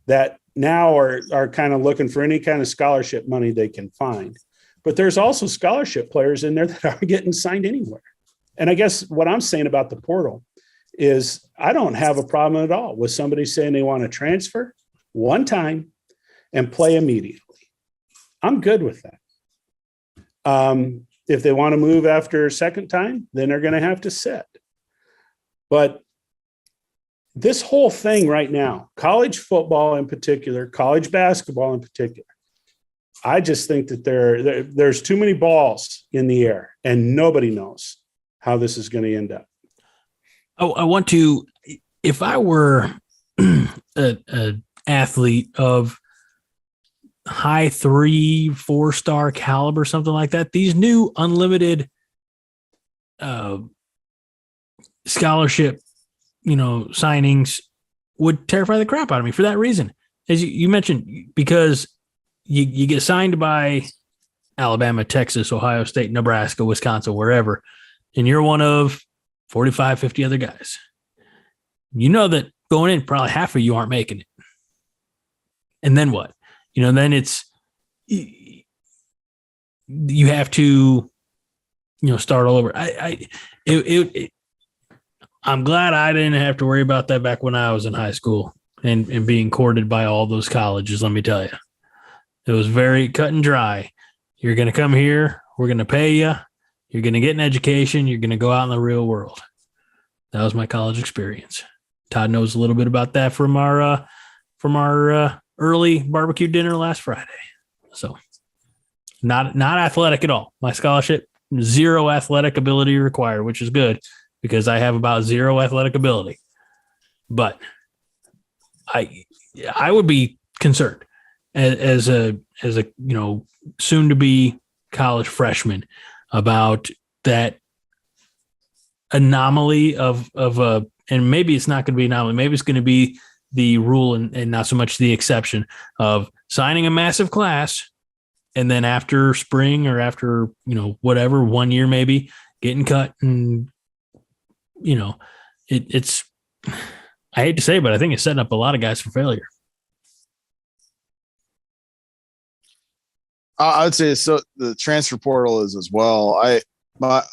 [SPEAKER 3] that now are kind of looking for any kind of scholarship money they can find. But there's also scholarship players in there that aren't getting signed anywhere. And I guess what I'm saying about the portal is I don't have a problem at all with somebody saying they want to transfer one time and play immediately. I'm good with that. If they want to move after a second time, then they're going to have to sit. But this whole thing right now, college football in particular, college basketball in particular, I just think that there's too many balls in the air and nobody knows how this is going to end up.
[SPEAKER 1] Oh, I want to, if I were an athlete of high 3-4 star caliber, something like that, these new unlimited scholarship, signings would terrify the crap out of me for that reason. As you mentioned, because you get signed by Alabama, Texas, Ohio State, Nebraska, Wisconsin, wherever, and you're one of 45, 50 other guys. You know that going in, probably half of you aren't making it. And then what? Then it's, you have to, start all over. I'm glad I didn't have to worry about that back when I was in high school and being courted by all those colleges. Let me tell you, it was very cut and dry. You're going to come here. We're going to pay you. You're going to get an education. You're going to go out in the real world. That was my college experience. Todd knows a little bit about that from our early barbecue dinner last Friday. So not athletic at all. My scholarship, 0 athletic ability required, which is good because I have about 0 athletic ability. But I would be concerned as a soon to be college freshman about that anomaly of and maybe it's not going to be an anomaly. Maybe it's going to be the rule and not so much the exception of signing a massive class. And then after spring or after, whatever, 1 year, maybe getting cut. And, it's, I hate to say it, but I think it's setting up a lot of guys for failure.
[SPEAKER 2] I would say so. The transfer portal is as well. My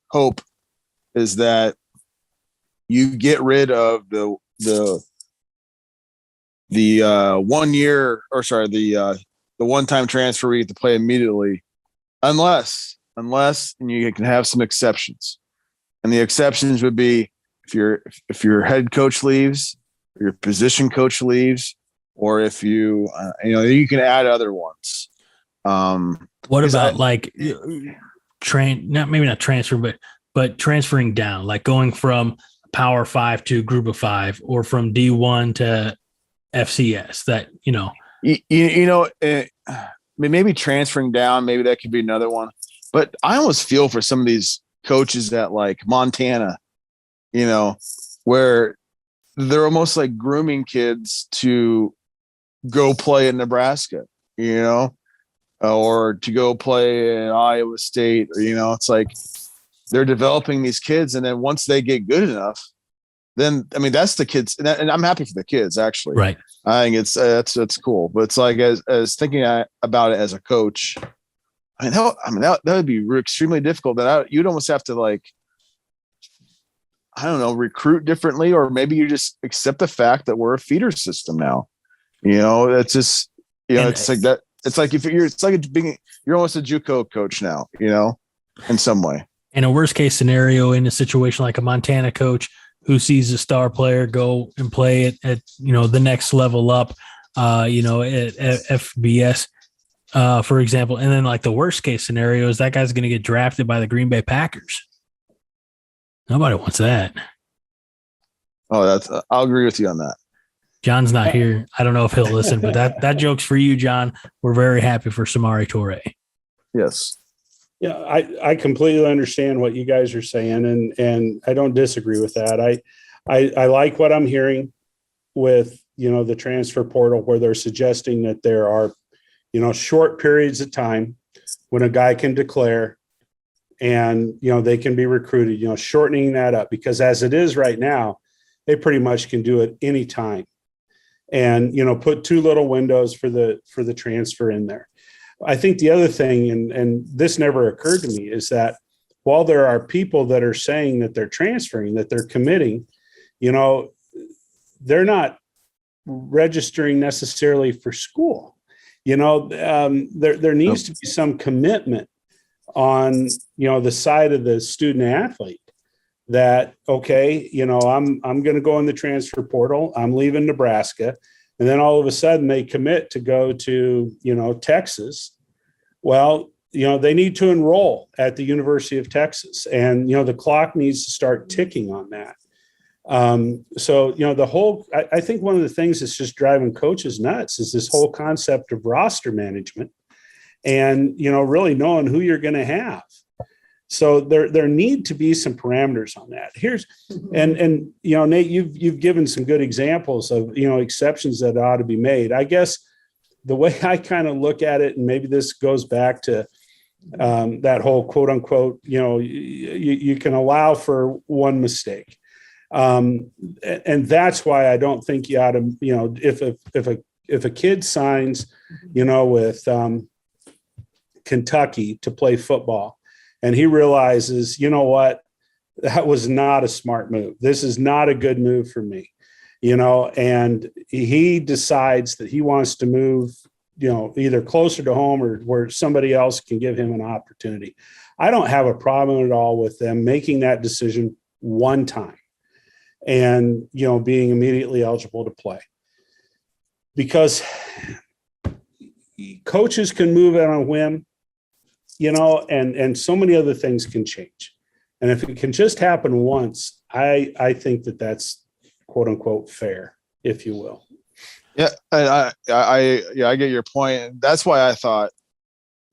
[SPEAKER 2] hope is that you get rid of the 1 year, or sorry, the one-time transfer where you get to play immediately, unless and you can have some exceptions. And the exceptions would be if your head coach leaves, or your position coach leaves, or if you can add other ones.
[SPEAKER 1] What about not transfer, but transferring down, like going from Power 5 to Group of 5, or from D1 to FCS? That
[SPEAKER 2] maybe transferring down, maybe that could be another one. But I almost feel for some of these coaches at like Montana, where they're almost like grooming kids to go play in Nebraska, or to go play in Iowa State, or, it's like they're developing these kids. And then once they get good enough, then, that's the kids. And I'm happy for the kids, actually.
[SPEAKER 1] Right.
[SPEAKER 2] I think that's cool. But it's like, as thinking about it as a coach, that would be extremely difficult. That you'd almost have to recruit differently, or maybe you just accept the fact that we're a feeder system now. That's just, it's like that. It's like you're almost a JUCO coach now, in some way.
[SPEAKER 1] In a worst case scenario, in a situation like a Montana coach who sees a star player go and play at the next level up, at FBS, for example. And then like the worst case scenario is that guy's going to get drafted by the Green Bay Packers. Nobody wants that.
[SPEAKER 2] Oh, I'll agree with you on that.
[SPEAKER 1] John's not here. I don't know if he'll listen, but that joke's for you, John. We're very happy for Samori Toure.
[SPEAKER 2] Yes.
[SPEAKER 3] Yeah, I completely understand what you guys are saying, and I don't disagree with that. I like what I'm hearing with, the transfer portal, where they're suggesting that there are, short periods of time when a guy can declare and, they can be recruited, shortening that up, because as it is right now, they pretty much can do it anytime. And, put 2 little windows for the transfer in there. I think the other thing, and this never occurred to me, is that while there are people that are saying that they're transferring, that they're committing, they're not registering necessarily for school. There needs to be some commitment on, the side of the student athlete that, okay, I'm going to go in the transfer portal. I'm leaving Nebraska. And then all of a sudden they commit to go to, Texas. Well, they need to enroll at the University of Texas, and, the clock needs to start ticking on that. I think one of the things that's just driving coaches nuts is this whole concept of roster management and, really knowing who you're going to have. So there need to be some parameters on that. And Nate, you've given some good examples of, exceptions that ought to be made. I guess the way I kind of look at it, and maybe this goes back to that whole quote unquote, you can allow for one mistake. And that's why I don't think you ought to, if a kid signs, with Kentucky to play football, and he realizes, what, that was not a smart move. This is not a good move for me, and he decides that he wants to move, either closer to home or where somebody else can give him an opportunity. I don't have a problem at all with them making that decision one time and, being immediately eligible to play, because coaches can move it on a whim, and so many other things can change. And if it can just happen once, I think that's quote unquote fair, if you will.
[SPEAKER 2] Yeah. And I get your point. That's why I thought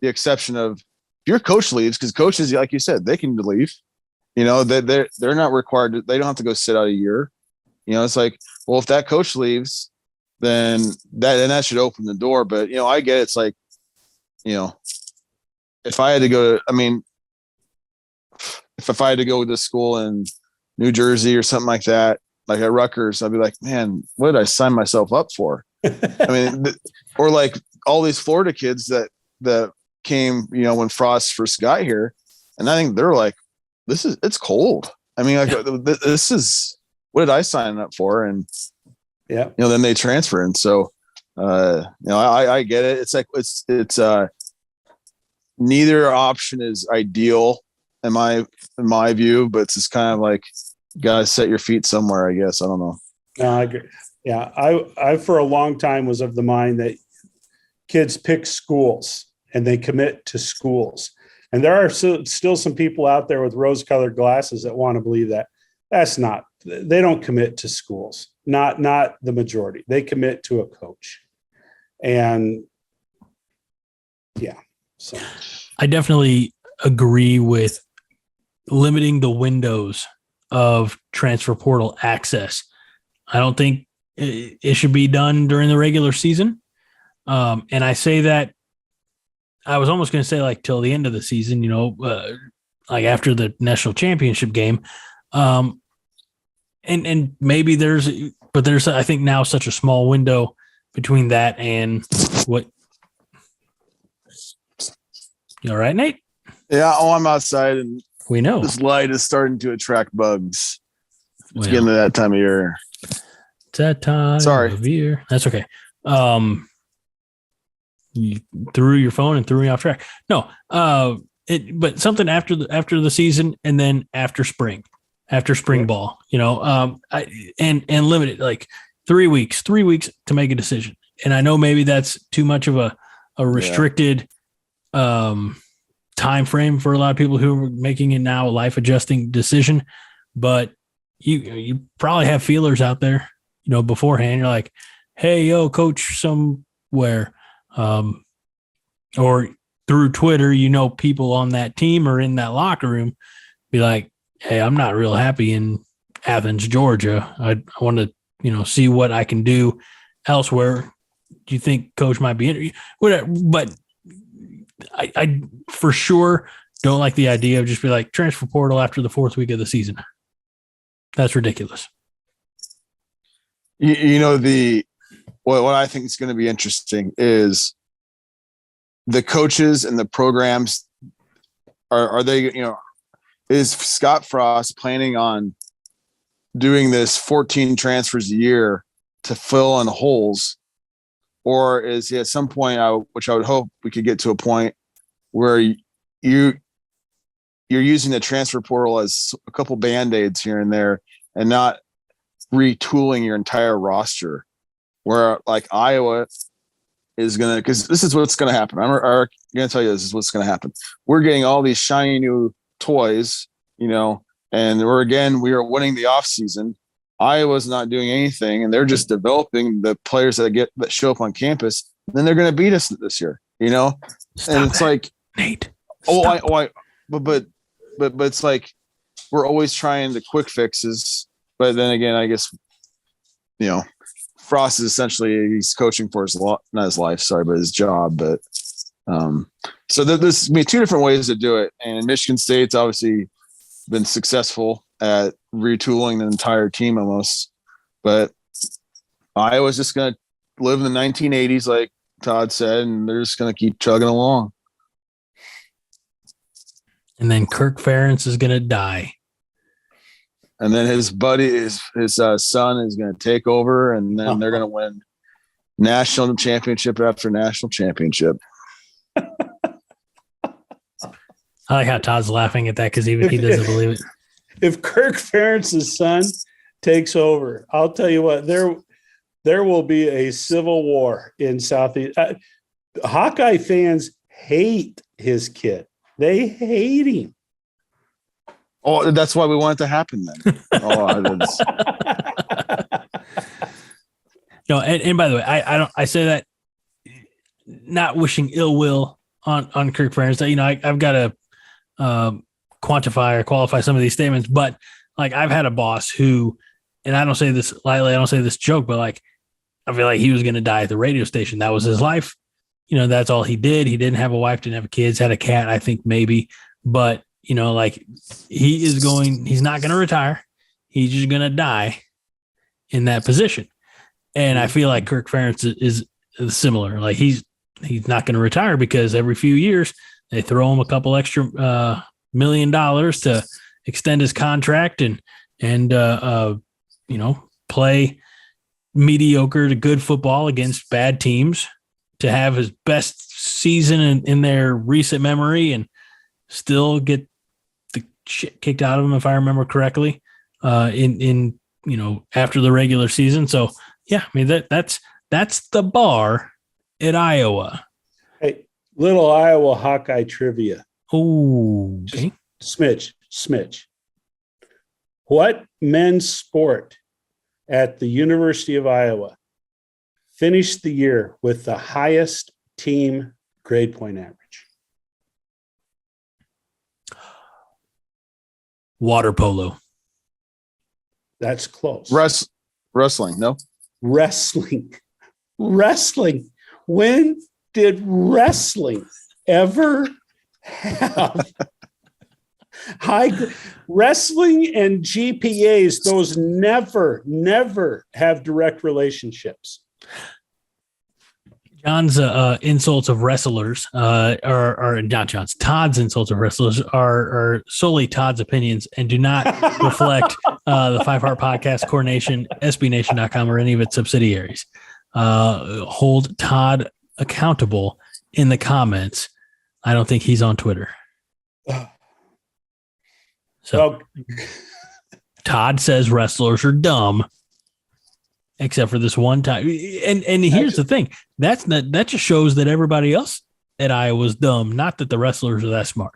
[SPEAKER 2] the exception of if your coach leaves, because coaches, like you said, they can leave, they're not required to, they don't have to go sit out a year. It's like, well, if that coach leaves, then that should open the door. But, I get it. It's like, if I had to go to, if I had to go to school in New Jersey or something like that, like at Rutgers, I'd be like, man, what did I sign myself up for? Or like all these Florida kids that came, when Frost first got here, and I think they're like, it's cold. This is, what did I sign up for? And
[SPEAKER 3] yeah,
[SPEAKER 2] then they transfer. And so, I get it. It's like, it's neither option is ideal in my view, but it's just kind of like, you gotta set your feet somewhere, I guess. I don't know.
[SPEAKER 3] No, I agree. Yeah. I for a long time was of the mind that kids pick schools and they commit to schools. And there are still some people out there with rose-colored glasses that want to believe that. That's not, they don't commit to schools, not the majority. They commit to a coach. And yeah. So
[SPEAKER 1] I definitely agree with limiting the windows of transfer portal access. I don't think it should be done during the regular season. And I say that, I was almost going to say like till the end of the season, like after the national championship game. And maybe there's I think now such a small window between that and what. You all right, Nate?
[SPEAKER 2] Yeah. Oh, I'm outside and
[SPEAKER 1] we know
[SPEAKER 2] this light is starting to attract bugs. It's getting to that time of year.
[SPEAKER 1] It's that time of year. That's okay. You threw your phone and threw me off track. No, but something after the season and then after spring ball, and limit it like 3 weeks to make a decision. And I know maybe that's too much of a restricted time frame for a lot of people who are making it now a life adjusting decision, but you probably have feelers out there, beforehand. You're like, hey, yo, coach somewhere, or through Twitter, people on that team or in that locker room be like, hey, I'm not real happy in Athens, Georgia. I want to, see what I can do elsewhere. Do you think coach might be whatever? But I for sure don't like the idea of just be like transfer portal after the 4th week of the season. That's ridiculous.
[SPEAKER 2] What I think is going to be interesting is the coaches and the programs. Are they, is Scott Frost planning on doing this 14 transfers a year to fill in holes, or is he at some point, which I would hope we could get to a point where you're using the transfer portal as a couple Band-Aids here and there and not retooling your entire roster, where like Iowa is going to, because this is what's going to happen. I'm going to tell you, this is what's going to happen. We're getting all these shiny new toys, you know, and we are winning the off season. Iowa's not doing anything, and they're just developing the players that show up on campus. And then they're going to beat us this year, you know. And it's like,
[SPEAKER 1] Nate.
[SPEAKER 2] But it's like we're always trying the quick fixes. But then again, I guess, you know, Frost is essentially, he's coaching for not his life, but his job. But so there's two different ways to do it. And Michigan State's obviously been successful at retooling the entire team almost. But Iowa's just going to live in the 1980s, like Todd said, and they're just going to keep chugging along.
[SPEAKER 1] And then Kirk Ferentz is going to die.
[SPEAKER 2] And then his buddy, his son is going to take over, and then they're going to win national championship after national championship.
[SPEAKER 1] I like how Todd's laughing at that because even he doesn't believe it.
[SPEAKER 3] If Kirk Ferentz's son takes over, I'll tell you what, there will be a civil war in Southeast. Hawkeye fans hate his kid. They hate him.
[SPEAKER 2] Oh, that's why we want it to happen then.
[SPEAKER 1] No, and by the way, I say that not wishing ill will on Kirk Ferentz. You know, I've got to quantify or qualify some of these statements, but like I've had a boss who, and I don't say this lightly, I don't say this joke, but like I feel like he was going to die at the radio station. That was his life. You know, that's all he did. He didn't have a wife, didn't have kids, had a cat, I think maybe, but you know, like he's not going to retire. He's just going to die in that position. And I feel like Kirk Ferentz is similar. Like he's not going to retire because every few years they throw him a couple extra $1 million to extend his contract and you know, play mediocre to good football against bad teams to have his best season in their recent memory and still get the shit kicked out of him, if I remember correctly, in you know, after the regular season. So yeah, I mean that's the bar at Iowa.
[SPEAKER 3] Hey, little Iowa Hawkeye trivia.
[SPEAKER 1] Oh, okay.
[SPEAKER 3] Smidge. What men's sport at the University of Iowa finished the year with the highest team grade point average?
[SPEAKER 1] Water polo.
[SPEAKER 3] That's close.
[SPEAKER 2] Wrestling, no?
[SPEAKER 3] Wrestling. When did wrestling ever have high wrestling and GPAs? Those never have direct relationships.
[SPEAKER 1] John's insults of wrestlers are not John's. Todd's insults of wrestlers are solely Todd's opinions and do not reflect the Five Heart Podcast, Core Nation, SBNation.com, or any of its subsidiaries. Hold Todd accountable in the comments. I don't think he's on Twitter. So Todd says wrestlers are dumb. Except for this one time. And here's the thing. That just shows that everybody else at Iowa was dumb, not that the wrestlers are that smart.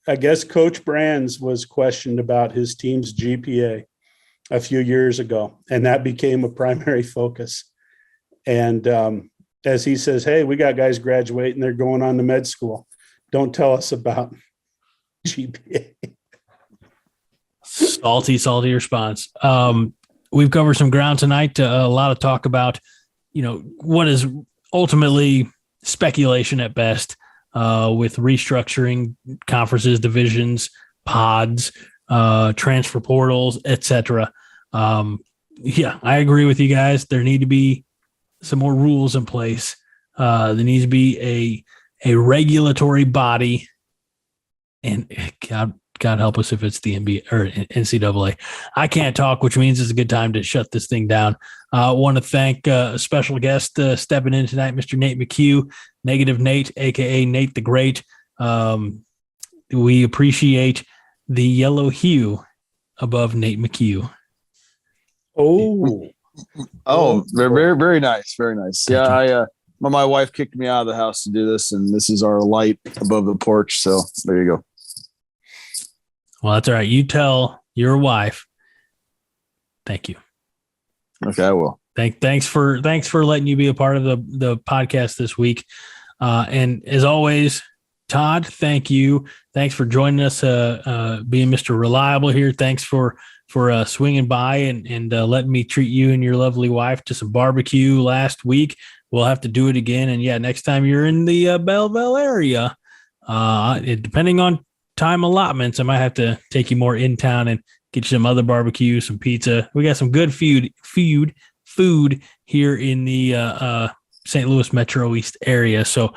[SPEAKER 3] I guess Coach Brands was questioned about his team's GPA a few years ago, and that became a primary focus. And as he says, hey, we got guys graduating, they're going on to med school. Don't tell us about GPA.
[SPEAKER 1] Salty response. We've covered some ground tonight. A lot of talk about, you know, what is ultimately speculation at best with restructuring conferences, divisions, pods, transfer portals, etc. Yeah, I agree with you guys. There need to be some more rules in place. There needs to be a regulatory body and God help us if it's the NBA or NCAA. I can't talk, which means it's a good time to shut this thing down. I want to thank a special guest stepping in tonight, Mr. Nate McHugh, Negative Nate, aka Nate the Great. We appreciate the yellow hue above Nate McHugh.
[SPEAKER 2] Very, very, very nice. Very nice.
[SPEAKER 1] Thank
[SPEAKER 2] Yeah, my wife kicked me out of the house to do this, and this is our light above the porch. So there you go.
[SPEAKER 1] Well, that's all right. You tell your wife. Thank you.
[SPEAKER 2] Okay, I will.
[SPEAKER 1] Thanks for letting you be a part of the podcast this week. And as always, Todd, thank you. Thanks for joining us, being Mr. Reliable here. Thanks for swinging by and letting me treat you and your lovely wife to some barbecue last week. We'll have to do it again. And yeah, next time you're in the Belleville area, depending on time allotments, I might have to take you more in town and get you some other barbecue, some pizza. We got some good food here in the St. Louis Metro East area. So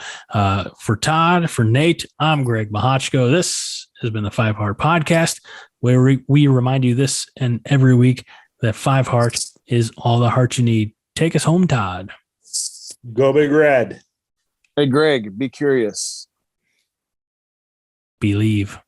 [SPEAKER 1] for Todd, for Nate, I'm Greg Mahochko. This has been the Five Heart Podcast, where we remind you this and every week that Five Heart is all the heart you need. Take us home, Todd.
[SPEAKER 3] Go Big Red.
[SPEAKER 2] Hey, Greg, be curious.
[SPEAKER 1] Believe.